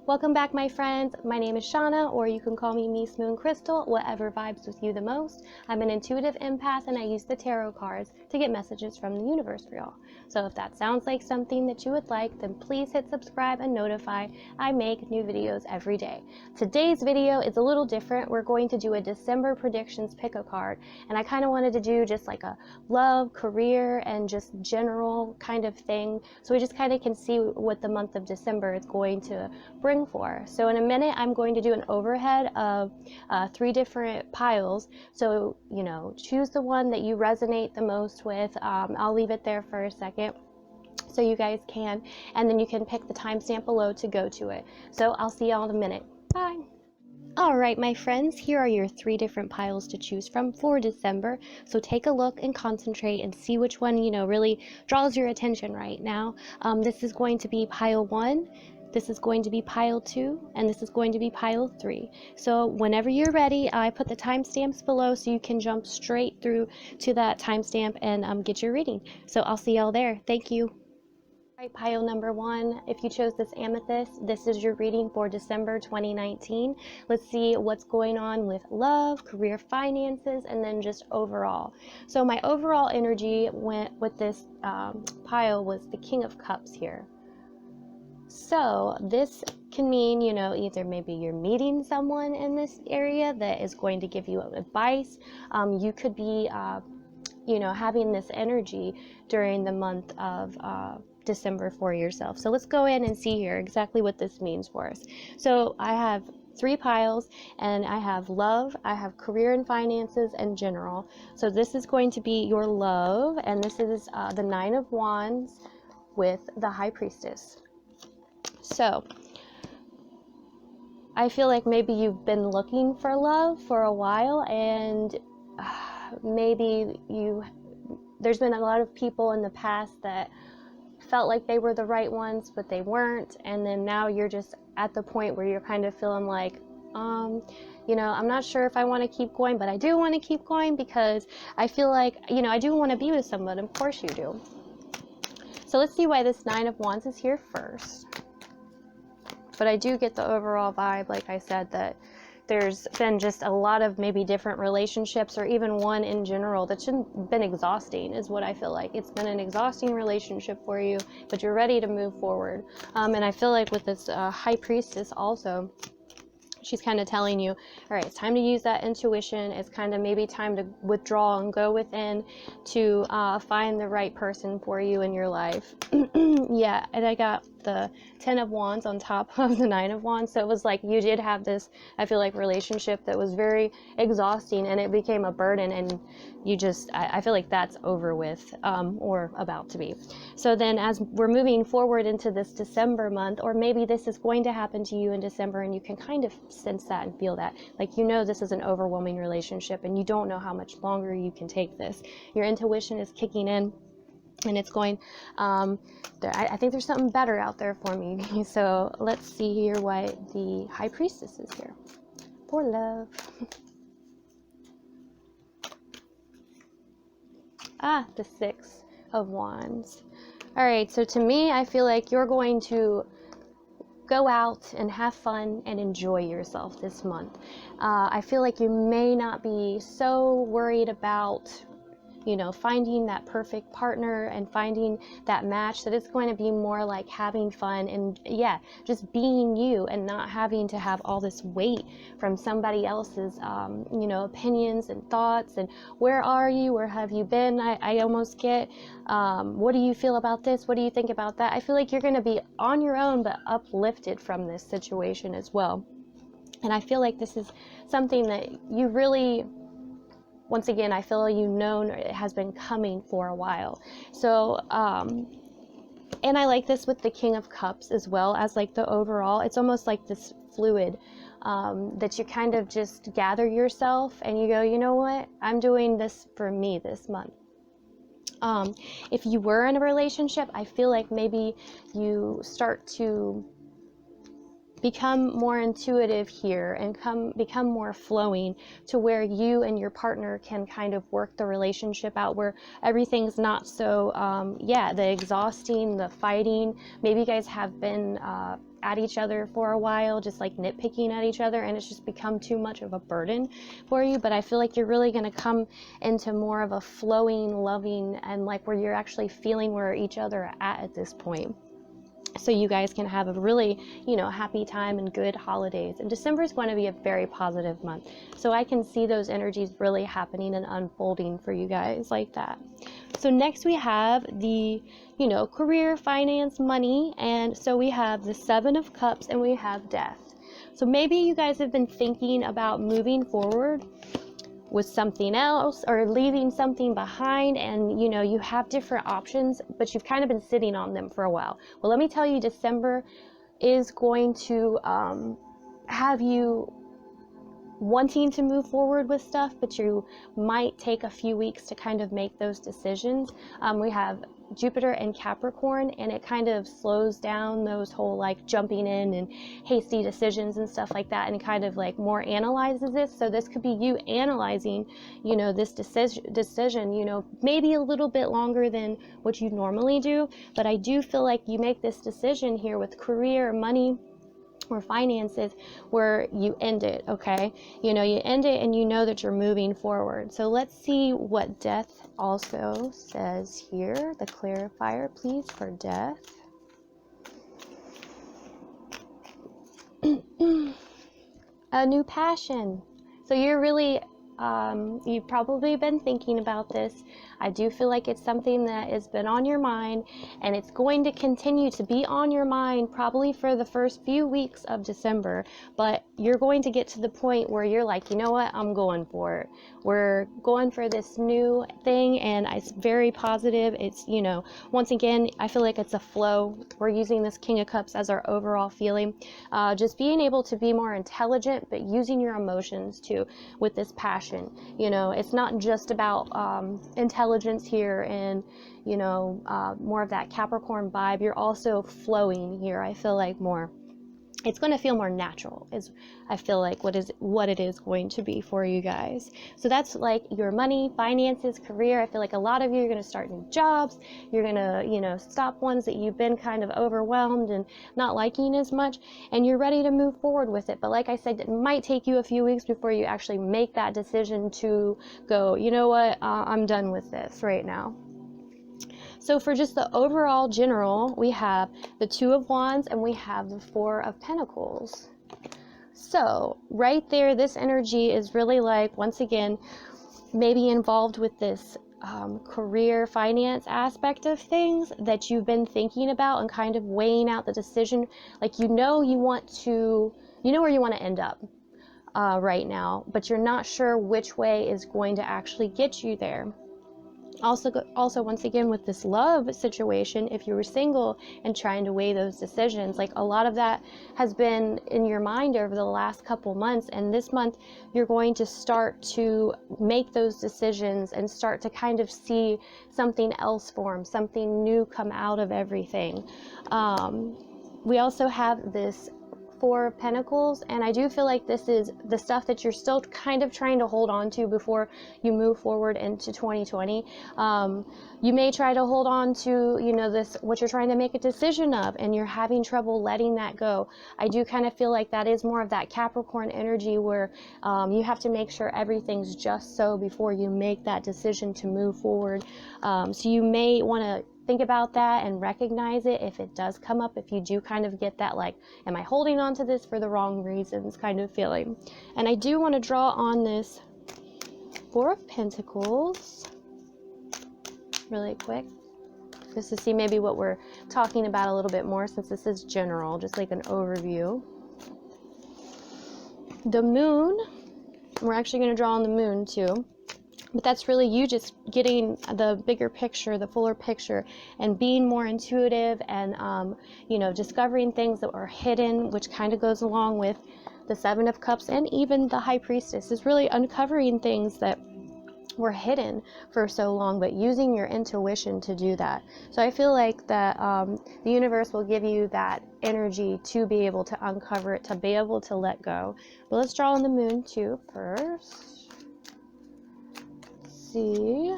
Welcome back, my friends. My name is Shauna, or you can call me mismooncrystal, whatever vibes with you the most. I'm an intuitive empath, and I use the tarot cards to get messages from the universe for y'all. So if that sounds like something that you would like, then please hit subscribe and notify. I make new videos every day. Today's video is a little different. We're going to do a December predictions pick a card, and I kind of wanted to do just like a love, career, and just general kind of thing, so we just kind of can see what the month of December is going to bring for. So in a minute, I'm going to do an overhead of 3 different piles. So, choose the one that you resonate the most with. I'll leave it there for a second so you guys can, and then you can pick the timestamp below to go to it. So I'll see y'all in a minute. Bye. All right, my friends, here are your 3 different piles to choose from for December. So take a look and concentrate and see which one, really draws your attention right now. This is going to be pile 1. This is going to be pile 2, and this is going to be pile 3. So whenever you're ready, I put the timestamps below so you can jump straight through to that timestamp and get your reading. So I'll see y'all there. Thank you. All right, pile number 1, if you chose this amethyst, this is your reading for December 2019. Let's see what's going on with love, career, finances, and then just overall. So my overall energy went with this pile was the King of Cups here. So this can mean, either maybe you're meeting someone in this area that is going to give you advice. You could be, having this energy during the month of December for yourself. So let's go in and see here exactly what this means for us. So I have 3 piles, and I have love, I have career and finances, and general. So this is going to be your love, and this is the 9 of Wands with the High Priestess. So I feel like maybe you've been looking for love for a while, and maybe there's been a lot of people in the past that felt like they were the right ones, but they weren't. And then now you're just at the point where you're kind of feeling like, I'm not sure if I want to keep going, but I do want to keep going because I feel like, I do want to be with someone. Of course you do. So let's see why this 9 of Wands is here first. But I do get the overall vibe, like I said, that there's been just a lot of maybe different relationships, or even one in general that's been exhausting, is what I feel like. It's been an exhausting relationship for you, but you're ready to move forward. And I feel like with this High Priestess also, she's kind of telling you, all right, it's time to use that intuition. It's kind of maybe time to withdraw and go within to find the right person for you in your life. Yeah, and I got the 10 of Wands on top of the 9 of Wands. So it was like you did have this, I feel like, relationship that was very exhausting, and it became a burden, and you just, I feel like that's over with, or about to be. So then as we're moving forward into this December month, or maybe this is going to happen to you in December, and you can kind of sense that and feel that, like, this is an overwhelming relationship, and you don't know how much longer you can take this. Your intuition is kicking in, and it's going, I think there's something better out there for me. So let's see here why the High Priestess is here for love. The 6 of Wands. All right, so to me, I feel like you're going to go out and have fun and enjoy yourself this month. I feel like you may not be so worried about finding that perfect partner and finding that match, that it's going to be more like having fun and just being you, and not having to have all this weight from somebody else's opinions and thoughts, and where are you, where have you been. I almost get what do you feel about this, what do you think about that. I feel like you're going to be on your own, but uplifted from this situation as well. And I feel like this is something that you really, once again, I feel it has been coming for a while. So, and I like this with the King of Cups as well as like the overall. It's almost like this fluid that you kind of just gather yourself and you go, you know what? I'm doing this for me this month. If you were in a relationship, I feel like maybe you start to become more intuitive here and become more flowing, to where you and your partner can kind of work the relationship out, where everything's not so the exhausting, the fighting. Maybe you guys have been at each other for a while, just like nitpicking at each other, and it's just become too much of a burden for you. But I feel like you're really going to come into more of a flowing, loving, and like where you're actually feeling where each other are at this point. So you guys can have a really, happy time and good holidays. And December is going to be a very positive month. So I can see those energies really happening and unfolding for you guys like that. So next we have the, career, finance, money. And so we have the Seven of Cups and we have Death. So maybe you guys have been thinking about moving forward with something else or leaving something behind, and you have different options, but you've kind of been sitting on them for a while. Well, let me tell you, December is going to have you wanting to move forward with stuff, but you might take a few weeks to kind of make those decisions. We have Jupiter and Capricorn, and it kind of slows down those whole like jumping in and hasty decisions and stuff like that, and kind of like more analyzes this. So this could be you analyzing, this decision, maybe a little bit longer than what you normally do, but I do feel like you make this decision here with career, money, or finances where you end it, okay? You end it and you know that you're moving forward. So let's see what Death also says here. The clarifier, please, for Death. A new passion. So you're really, you've probably been thinking about this. I do feel like it's something that has been on your mind, and it's going to continue to be on your mind probably for the first few weeks of December, but you're going to get to the point where you're like, you know what, I'm going for it. We're going for this new thing, and it's very positive. It's, once again, I feel like it's a flow. We're using this King of Cups as our overall feeling. Just being able to be more intelligent, but using your emotions too with this passion. It's not just about intelligence here and more of that Capricorn vibe. You're also flowing here. I feel like more, it's going to feel more natural, is I feel like what it is going to be for you guys. So that's like your money, finances, career. I feel like a lot of you are going to start new jobs. You're going to stop ones that you've been kind of overwhelmed and not liking as much, and you're ready to move forward with it. But like I said, it might take you a few weeks before you actually make that decision to go, you know what, I'm done with this right now. So for just the overall general, we have the Two of Wands and we have the Four of Pentacles. So right there, this energy is really like, once again, maybe involved with this career, finance aspect of things that you've been thinking about and kind of weighing out the decision. Like, you know where you want to end up right now, but you're not sure which way is going to actually get you there. Also, once again, with this love situation, if you were single and trying to weigh those decisions, like a lot of that has been in your mind over the last couple months, and this month you're going to start to make those decisions and start to kind of see something else form, something new come out of everything. We also have this Four of Pentacles, and I do feel like this is the stuff that you're still kind of trying to hold on to before you move forward into 2020. You may try to hold on to, this, what you're trying to make a decision of, and you're having trouble letting that go. I do kind of feel like that is more of that Capricorn energy where you have to make sure everything's just so before you make that decision to move forward. So you may want to think about that and recognize it if it does come up, if you do kind of get that, like, am I holding on to this for the wrong reasons kind of feeling. And I do want to draw on this Four of Pentacles really quick, just to see maybe what we're talking about a little bit more, since this is general, just like an overview. The Moon, we're actually going to draw on the Moon too. But that's really you just getting the bigger picture, the fuller picture, and being more intuitive and, discovering things that are hidden, which kind of goes along with the Seven of Cups, and even the High Priestess is really uncovering things that were hidden for so long, but using your intuition to do that. So I feel like that the universe will give you that energy to be able to uncover it, to be able to let go. But let's draw on the Moon too first. See,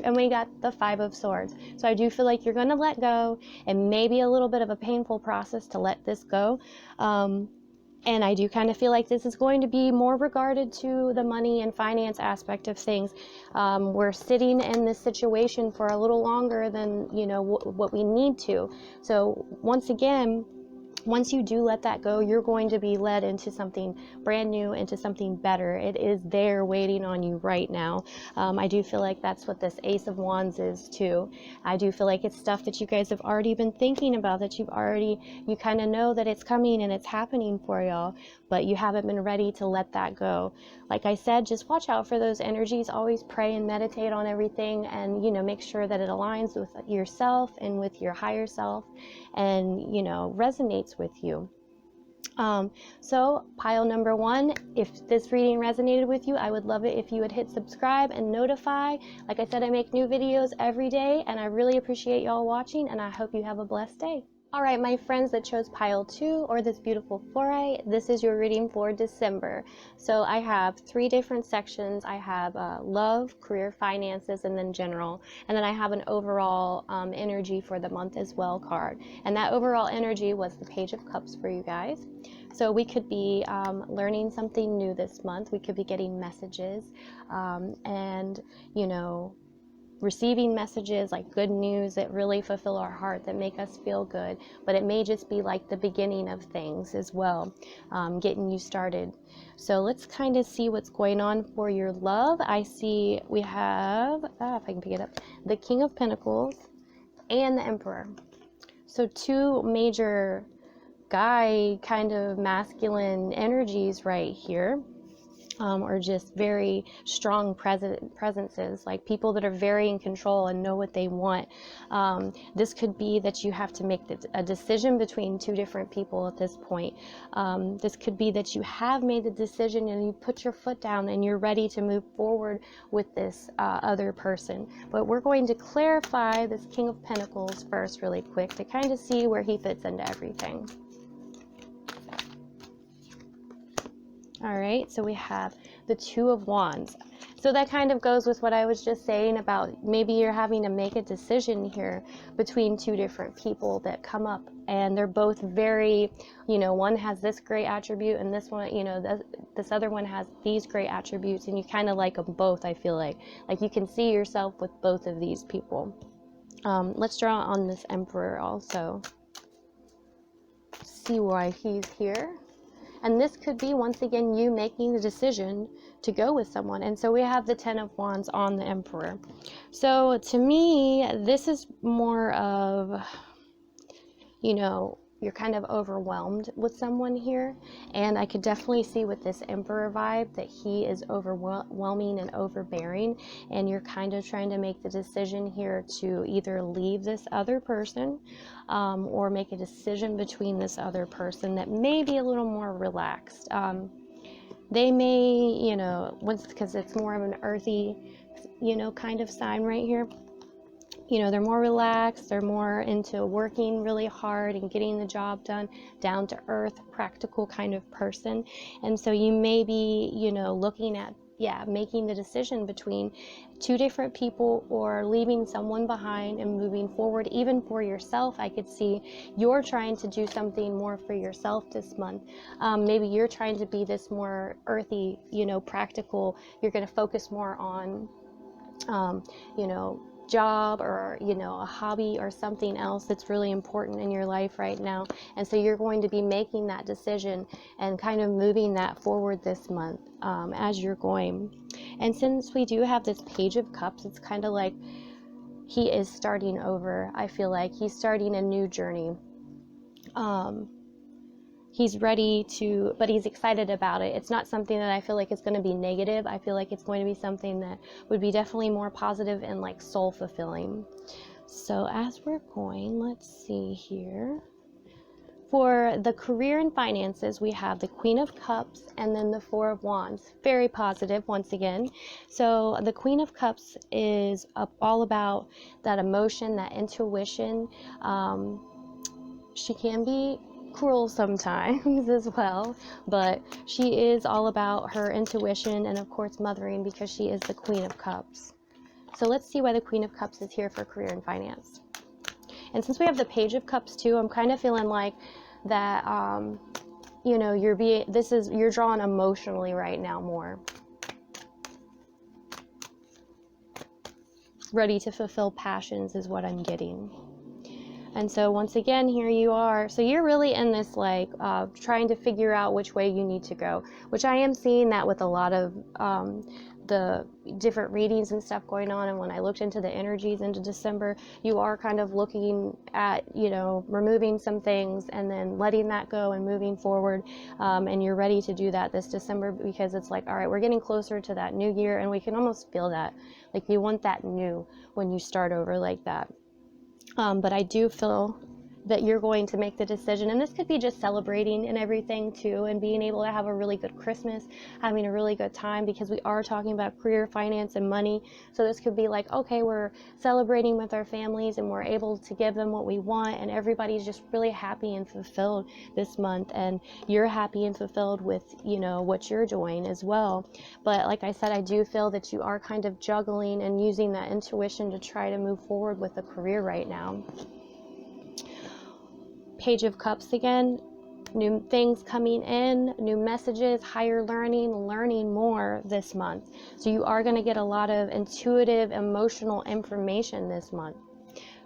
And we got the Five of Swords. So I do feel like you're going to let go, and maybe a little bit of a painful process to let this go. And I do kind of feel like this is going to be more regarded to the money and finance aspect of things. We're sitting in this situation for a little longer than, you know, what we need to. So once again, once you do let that go, you're going to be led into something brand new, into something better. It is there waiting on you right now. I do feel like that's what this Ace of Wands is too. I do feel like it's stuff that you guys have already been thinking about, that you kind of know that it's coming and it's happening for y'all, but you haven't been ready to let that go. Like I said, just watch out for those energies. Always pray and meditate on everything, and, you know, make sure that it aligns with yourself and with your higher self, and, you know, resonates with you. So pile number one, if this reading resonated with you, I would love it if you would hit subscribe and notify. Like I said, I make new videos every day, and I really appreciate y'all watching, and I hope you have a blessed day. All right, my friends that chose pile 2, or this beautiful 4-eye, this is your reading for December. So I have 3 different sections. I have love, career, finances, and then general. And then I have an overall energy for the month as well card. And that overall energy was the Page of Cups for you guys. So we could be learning something new this month. We could be getting messages and, you know, receiving messages like good news that really fulfill our heart, that make us feel good. But it may just be like the beginning of things as well, getting you started. So let's kind of see what's going on for your love. I see we have, if I can pick it up, the King of Pentacles and the Emperor. So 2 major guy kind of masculine energies right here. Or just very strong presences, like people that are very in control and know what they want. This could be that you have to make a decision between 2 different people at this point. This could be that you have made the decision and you put your foot down and you're ready to move forward with this other person. But we're going to clarify this King of Pentacles first really quick to kind of see where he fits into everything. All right, so we have the 2 of Wands. So that kind of goes with what I was just saying about maybe you're having to make a decision here between 2 different people that come up, and they're both very, you know, one has this great attribute and this one, you know, this other one has these great attributes, and you kind of like them both. I feel like you can see yourself with both of these people. Let's draw on this Emperor also. See why he's here. And this could be, once again, you making the decision to go with someone. And so we have the 10 of Wands on the Emperor. So to me, this is more of, you know, you're kind of overwhelmed with someone here. And I could definitely see with this Emperor vibe that he is overwhelming and overbearing. And you're kind of trying to make the decision here to either leave this other person or make a decision between this other person that may be a little more relaxed. They may, you know, because it's more of an earthy, you know, kind of sign right here. You know, they're more relaxed, they're more into working really hard and getting the job done, down to earth, practical kind of person. And so you may be, you know, looking at, making the decision between 2 different people, or leaving someone behind and moving forward. Even for yourself, I could see you're trying to do something more for yourself this month. Maybe you're trying to be this more earthy, you know, practical. You're going to focus more on, you know, job, or, you know, a hobby or something else that's really important in your life right now. And so you're going to be making that decision and kind of moving that forward this month as you're going. And since we do have this Page of Cups, it's kind of like he is starting over. I feel like he's starting a new journey. He's ready to, but he's excited about it. It's not something that I feel like is going to be negative. I feel like it's going to be something that would be definitely more positive and like soul fulfilling. So as we're going, let's see here. For the career and finances, we have the Queen of Cups and then the 4 of Wands. Very positive once again. So the Queen of Cups is all about that emotion, that intuition. She can be cruel sometimes as well, but she is all about her intuition and of course mothering, because she is the Queen of Cups. So let's see why the Queen of Cups is here for career and finance. And since we have the Page of Cups too, I'm kind of feeling like that, you know, you're drawn emotionally right now more. Ready to fulfill passions is what I'm getting. And so once again, here you are. So you're really in this like trying to figure out which way you need to go, which I am seeing that with a lot of the different readings and stuff going on. And when I looked into the energies into December, you are kind of looking at, you know, removing some things and then letting that go and moving forward. And you're ready to do that this December, because it's like, all right, we're getting closer to that new year, and we can almost feel that. Like you want that new when you start over like that. But I do feel that you're going to make the decision, and this could be just celebrating and everything too, and being able to have a really good Christmas, having a really good time, because we are talking about career, finance, and money. So this could be like, okay, we're celebrating with our families and we're able to give them what we want, and everybody's just really happy and fulfilled this month, and you're happy and fulfilled with, you know, what you're doing as well. But like I said, I do feel that you are kind of juggling and using that intuition to try to move forward with a career right now. Page of Cups again, new things coming in, new messages, higher learning more this month. So you are going to get a lot of intuitive, emotional information this month.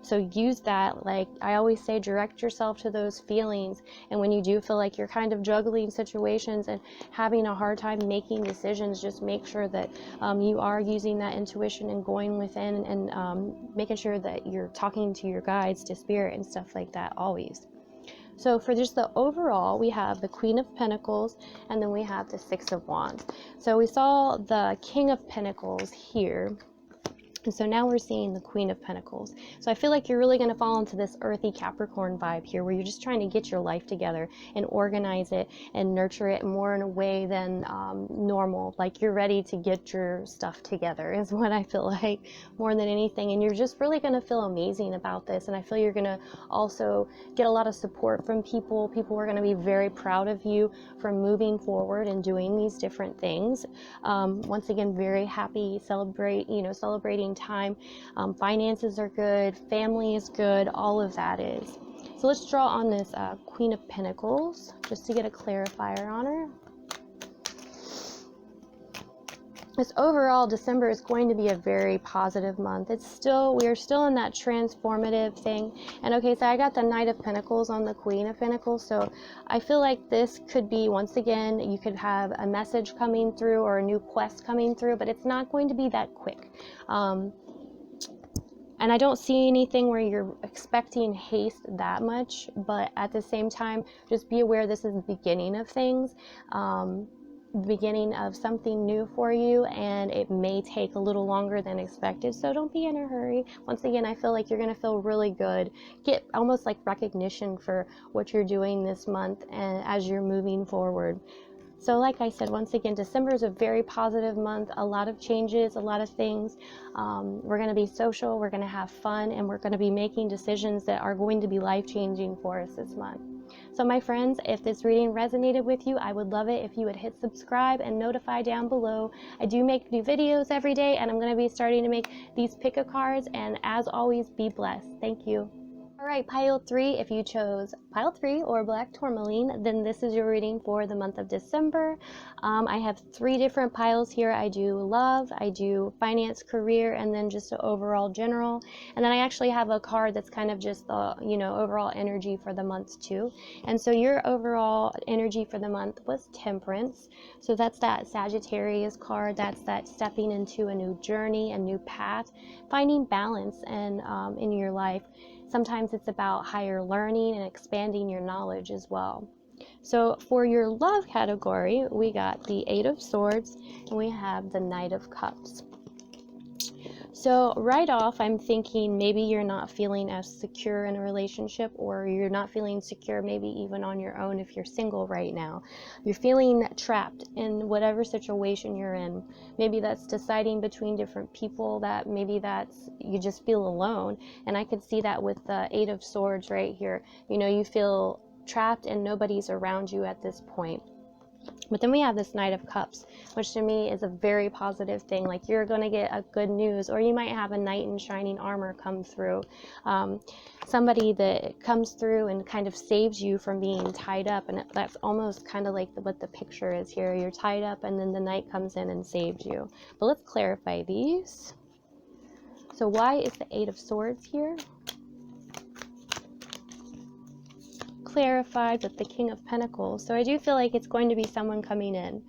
So use that, like I always say, direct yourself to those feelings. And when you do feel like you're kind of juggling situations and having a hard time making decisions, just make sure that you are using that intuition and going within and making sure that you're talking to your guides, to spirit and stuff like that always. So for just the overall, we have the Queen of Pentacles, and then we have the Six of Wands. So we saw the King of Pentacles here. And so now we're seeing the Queen of Pentacles. So I feel like you're really going to fall into this earthy Capricorn vibe here, where you're just trying to get your life together and organize it and nurture it more in a way than normal. Like you're ready to get your stuff together is what I feel like more than anything. And you're just really going to feel amazing about this. And I feel you're going to also get a lot of support from people. People are going to be very proud of you for moving forward and doing these different things. Once again, very happy, celebrating time. Finances are good, family is good, all of that is. So let's draw on this Queen of Pentacles just to get a clarifier on her. This overall December is going to be a very positive month. We are still in that transformative thing. And okay, so I got the Knight of Pentacles on the Queen of Pentacles. So I feel like this could be, once again, you could have a message coming through or a new quest coming through, but it's not going to be that quick. And I don't see anything where you're expecting haste that much, but at the same time, just be aware this is the beginning of things. Beginning of something new for you, and it may take a little longer than expected, so don't be in a hurry. Once again, I feel like you're going to feel really good, get almost like recognition for what you're doing this month and as you're moving forward. So like I said, once again, December is a very positive month, a lot of changes, a lot of things. We're going to be social, we're going to have fun, and we're going to be making decisions that are going to be life-changing for us this month. So my friends, if this reading resonated with you, I would love it if you would hit subscribe and notify down below. I do make new videos every day, and I'm going to be starting to make these pick-a-cards, and as always, be blessed. Thank you. All right, pile 3, if you chose pile 3 or black tourmaline, then this is your reading for the month of December. I have 3 different piles here. I do love, I do finance, career, and then just an overall general. And then I actually have a card that's kind of just the, overall energy for the month too. And so your overall energy for the month was temperance. So that's that Sagittarius card. That's that stepping into a new journey, a new path, finding balance and in your life. Sometimes it's about higher learning and expanding your knowledge as well. So for your love category, we got the 8 of Swords and we have the Knight of Cups. So right off, I'm thinking maybe you're not feeling as secure in a relationship, or you're not feeling secure maybe even on your own if you're single right now. You're feeling trapped in whatever situation you're in. Maybe that's deciding between different people, that maybe that's you just feel alone. And I could see that with the 8 of Swords right here. You feel trapped and nobody's around you at this point. But then we have this Knight of Cups, which to me is a very positive thing. Like, you're going to get a good news, or you might have a knight in shining armor come through. Somebody that comes through and kind of saves you from being tied up. And that's almost kind of like what the picture is here. You're tied up and then the knight comes in and saves you. But let's clarify these. So why is the Eight of Swords here? Clarified with the King of Pentacles. So I do feel like it's going to be someone coming in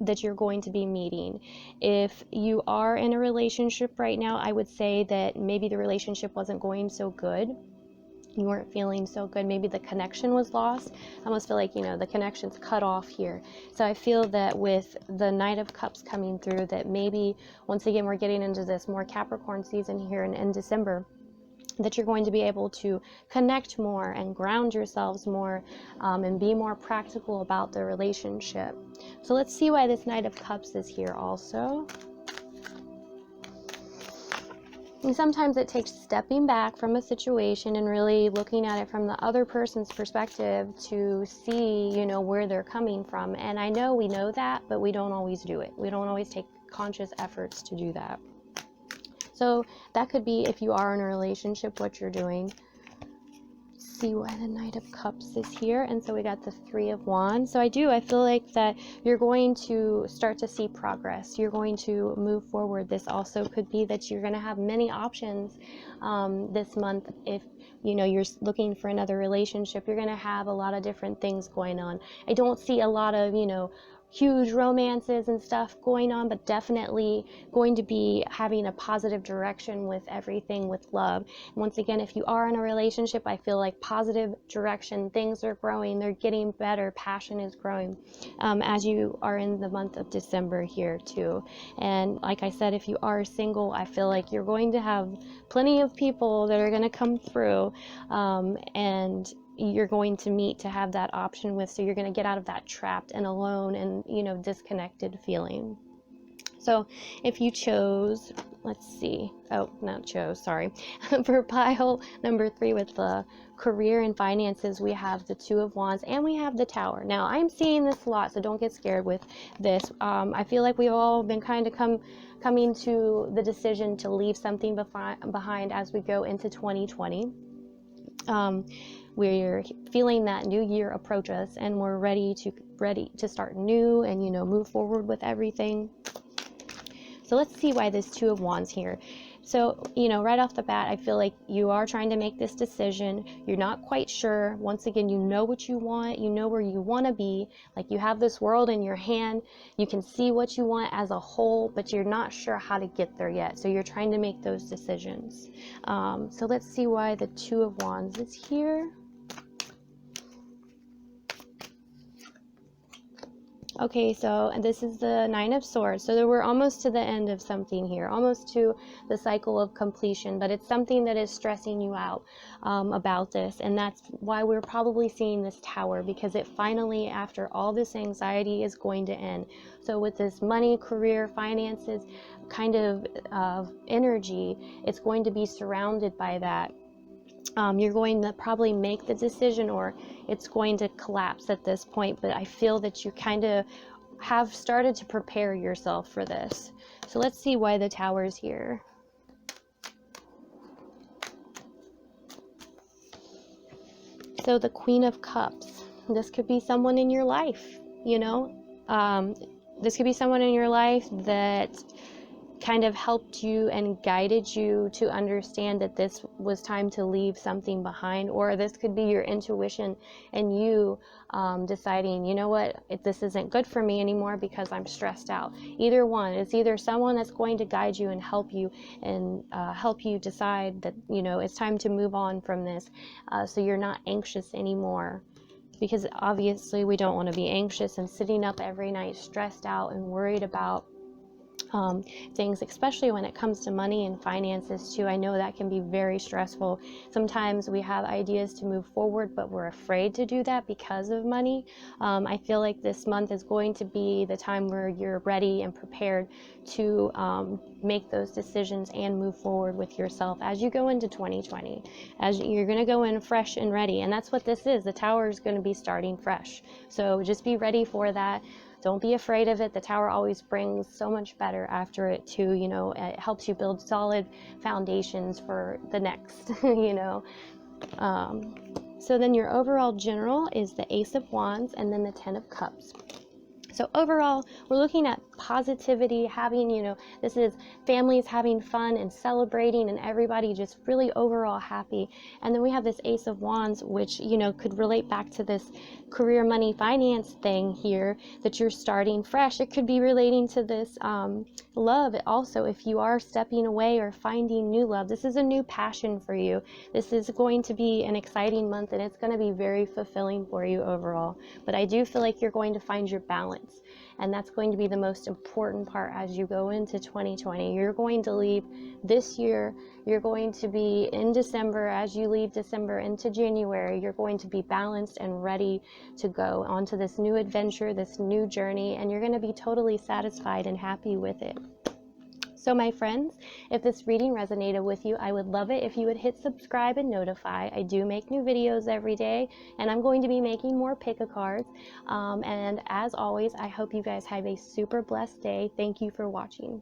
that you're going to be meeting. If you are in a relationship right now, I would say that maybe the relationship wasn't going so good. You weren't feeling so good. Maybe the connection was lost. I almost feel like, the connection's cut off here. So I feel that with the Knight of Cups coming through, that maybe once again we're getting into this more Capricorn season here in December, that you're going to be able to connect more and ground yourselves more, and be more practical about the relationship. So let's see why this Knight of Cups is here also. And sometimes it takes stepping back from a situation and really looking at it from the other person's perspective to see, where they're coming from. And I know we know that, but we don't always do it. We don't always take conscious efforts to do that. So that could be, if you are in a relationship, what you're doing. See why the Knight of Cups is here. And so we got the Three of Wands. So I feel like that you're going to start to see progress. You're going to move forward. This also could be that you're going to have many options this month. If you're looking for another relationship, you're going to have a lot of different things going on. I don't see a lot of huge romances and stuff going on, but definitely going to be having a positive direction with everything with love. And once again, if you are in a relationship, I feel like positive direction, things are growing, they're getting better, passion is growing, as you are in the month of December here too. And like I said, if you are single, I feel like you're going to have plenty of people that are going to come through, and you're going to meet to have that option with, so you're going to get out of that trapped and alone and disconnected feeling. So if you chose, let's see, for pile number 3 with the career and finances, we have the Two of Wands and we have the Tower. Now I'm seeing this a lot, so don't get scared with this. I feel like we've all been kind of coming to the decision to leave something behind as we go into 2020. We're feeling that new year approach us, and we're ready to start new and move forward with everything. So let's see why this Two of Wands here. So right off the bat, I feel like you are trying to make this decision. You're not quite sure. Once again, you know what you want, you know where you want to be. Like, you have this world in your hand, you can see what you want as a whole, but you're not sure how to get there yet. So you're trying to make those decisions. So let's see why the Two of Wands is here. Okay, so this is the Nine of Swords. So we're almost to the end of something here, almost to the cycle of completion, but it's something that is stressing you out about this. And that's why we're probably seeing this Tower, because it finally, after all this anxiety, is going to end. So with this money, career, finances kind of energy, it's going to be surrounded by that. You're going to probably make the decision, or it's going to collapse at this point, but I feel that you kind of have started to prepare yourself for this. So let's see why the Tower is here. So the Queen of Cups. This could be someone in your life, this could be someone in your life that kind of helped you and guided you to understand that this was time to leave something behind. Or this could be your intuition and you deciding, this isn't good for me anymore because I'm stressed out. Either one. It's either someone that's going to guide you and help you decide that it's time to move on from this, so you're not anxious anymore. Because obviously we don't want to be anxious and sitting up every night stressed out and worried about things, especially when it comes to money and finances too. I know that can be very stressful. Sometimes we have ideas to move forward, but we're afraid to do that because of money. I feel like this month is going to be the time where you're ready and prepared to make those decisions and move forward with yourself as you go into 2020. As you're going to go in fresh and ready, and that's what this is. The tower is going to be starting fresh. So just be ready for that. Don't be afraid of it. The tower always brings so much better after it too. You know, it helps you build solid foundations for the next, you know. So then your overall general is the Ace of Wands and then the Ten of Cups. So overall, we're looking at positivity, having, you know, this is families having fun and celebrating and everybody just really overall happy. And then we have this Ace of Wands, which, you know, could relate back to this career, money, finance thing here, that you're starting fresh. It could be relating to this love also, if you are stepping away or finding new love. This is a new passion for you. This is going to be an exciting month, and it's going to be very fulfilling for you overall. But I do feel like you're going to find your balance, and that's going to be the most important part as you go into 2020. You're going to leave this year, you're going to be in December. As you leave December into January, you're going to be balanced and ready to go onto this new adventure, this new journey, and you're going to be totally satisfied and happy with it. So my friends, if this reading resonated with you, I would love it if you would hit subscribe and notify. I do make new videos every day, and I'm going to be making more pick-a-cards. And as always, I hope you guys have a super blessed day. Thank you for watching.